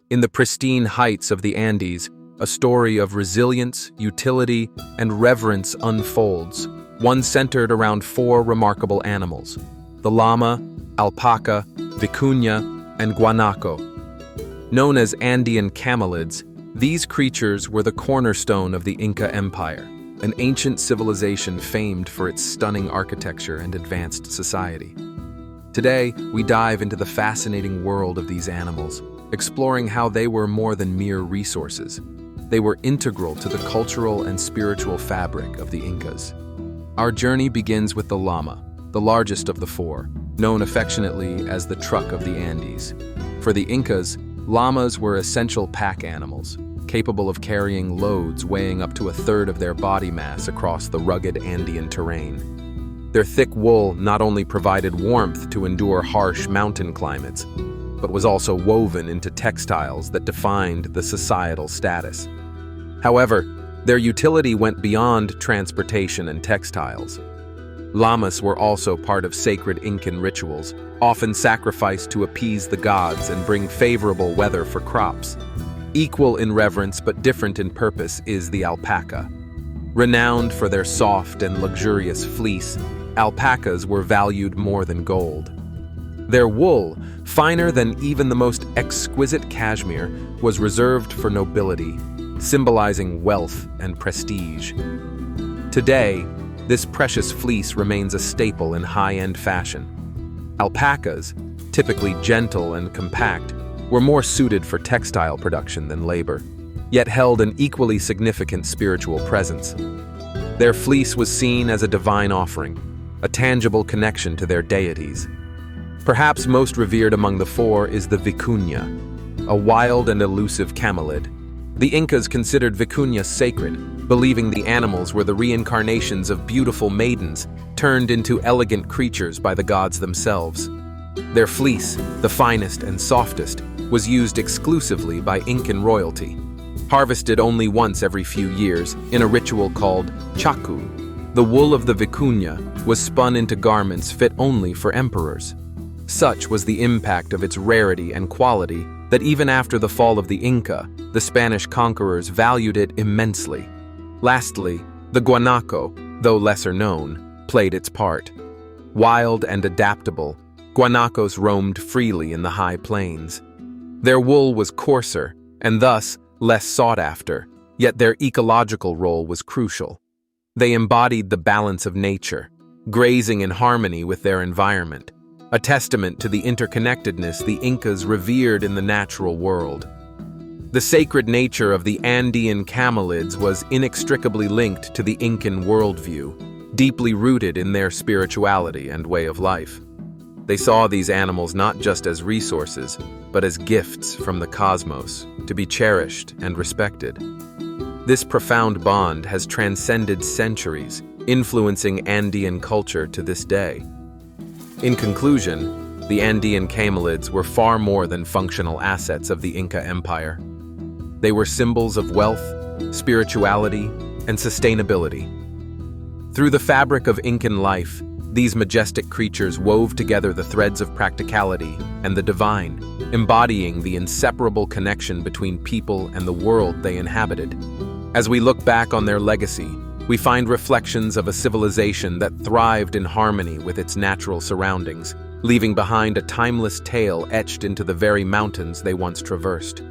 In the pristine heights of the Andes, a story of resilience, utility, and reverence unfolds, one centered around four remarkable animals: the llama, alpaca, vicuña, and guanaco. Known as Andean Camelids, these creatures were the cornerstone of the Inca Empire, an ancient civilization famed for its stunning architecture and advanced society. Today, we dive into the fascinating world of these animals, exploring how they were more than mere resources. They were integral to the cultural and spiritual fabric of the Incas. Our journey begins with the llama, the largest of the four, known affectionately as the truck of the Andes. For the Incas, llamas were essential pack animals, capable of carrying loads weighing up to a third of their body mass across the rugged Andean terrain. Their thick wool not only provided warmth to endure harsh mountain climates, but was also woven into textiles that defined the societal status. However, their utility went beyond transportation and textiles. Llamas were also part of sacred Incan rituals, often sacrificed to appease the gods and bring favorable weather for crops. Equal in reverence but different in purpose is the alpaca. Renowned for their soft and luxurious fleece, alpacas were valued more than gold. Their wool, finer than even the most exquisite cashmere, was reserved for nobility, symbolizing wealth and prestige. Today, this precious fleece remains a staple in high-end fashion. Alpacas, typically gentle and compact, were more suited for textile production than labor, yet held an equally significant spiritual presence. Their fleece was seen as a divine offering, a tangible connection to their deities. Perhaps most revered among the four is the vicuña, a wild and elusive camelid. The Incas considered vicuñas sacred, believing the animals were the reincarnations of beautiful maidens turned into elegant creatures by the gods themselves. Their fleece, the finest and softest, was used exclusively by Incan royalty, harvested only once every few years in a ritual called chacu. The wool of the vicuña was spun into garments fit only for emperors. Such was the impact of its rarity and quality that even after the fall of the Inca, the Spanish conquerors valued it immensely. Lastly, the guanaco, though lesser known, played its part. Wild and adaptable, guanacos roamed freely in the high plains. Their wool was coarser and thus less sought after, yet their ecological role was crucial. They embodied the balance of nature, grazing in harmony with their environment, a testament to the interconnectedness the Incas revered in the natural world. The sacred nature of the Andean Camelids was inextricably linked to the Incan worldview, deeply rooted in their spirituality and way of life. They saw these animals not just as resources, but as gifts from the cosmos, to be cherished and respected. This profound bond has transcended centuries, influencing Andean culture to this day. In conclusion, the Andean Camelids were far more than functional assets of the Inca Empire. They were symbols of wealth, spirituality, and sustainability. Through the fabric of Incan life, these majestic creatures wove together the threads of practicality and the divine, embodying the inseparable connection between people and the world they inhabited. As we look back on their legacy, we find reflections of a civilization that thrived in harmony with its natural surroundings, leaving behind a timeless tale etched into the very mountains they once traversed.